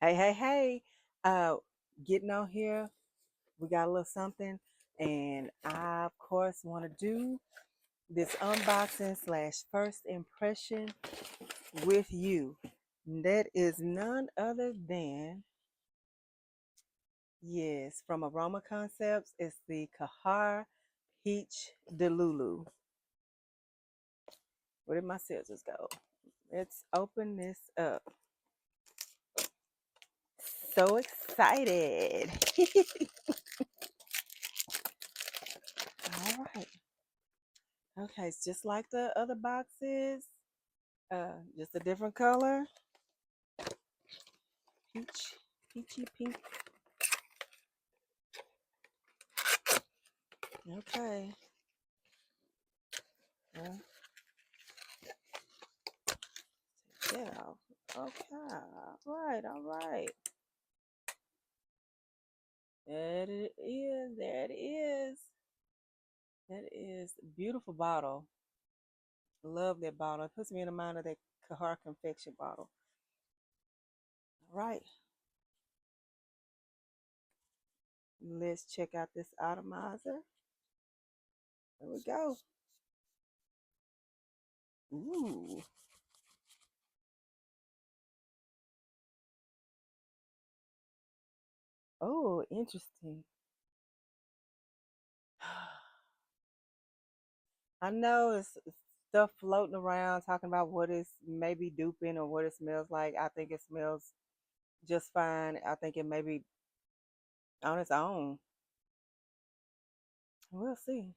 Hey, hey, hey. Uh, getting on here, we got a little something, and I, of course, want to do this unboxing slash first impression with you. That is none other than, yes, from Aroma Concepts, it's the Khair Peach Delulu. Where did my scissors go? Let's open this up. So excited. All right. Okay, it's just like the other boxes, just a different color. Peach, peachy pink. Okay. Well, yeah. Okay. All right. There it is. There it is. That is a beautiful bottle. Love that bottle. It puts me in the mind of that Khair confection bottle. All right. Let's check out this atomizer. There we go. Ooh. Oh, interesting. I know it's stuff floating around talking about what it's maybe duping or what it smells like. I think it smells just fine. I think it may be on its own. We'll see.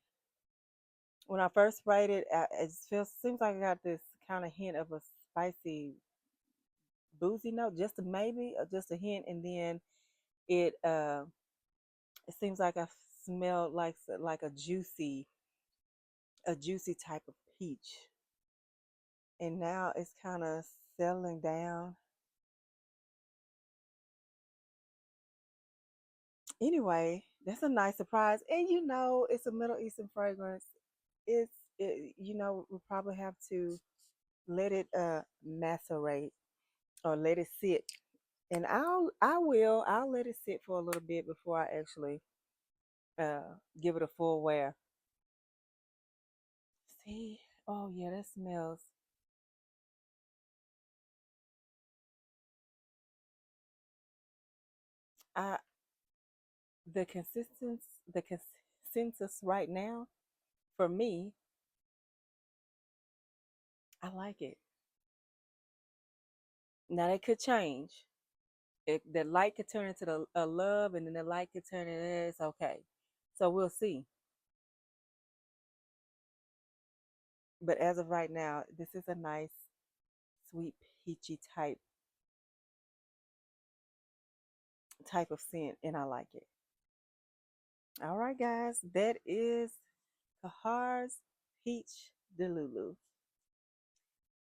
When I first sprayed it, it feels seems like I got this kind of hint of a spicy, boozy note, just a maybe, or just a hint, and then it it seems like I smelled like a juicy type of peach, and now it's kind of settling down. Anyway, that's a nice surprise. And it's a Middle Eastern fragrance. We'll probably have to let it macerate or let it sit. And I'll let it sit for a little bit before I actually give it a full wear. See? Oh yeah, that smells. I the consensus right now for me, I like it. Now that could change. The light could turn into the a love, and then the light could turn into it's okay. So we'll see. But as of right now, this is a nice, sweet, peachy type of scent, and I like it. All right, guys, that is Kahar's Peach Delulu.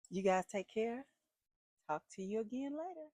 You guys take care. Talk to you again later.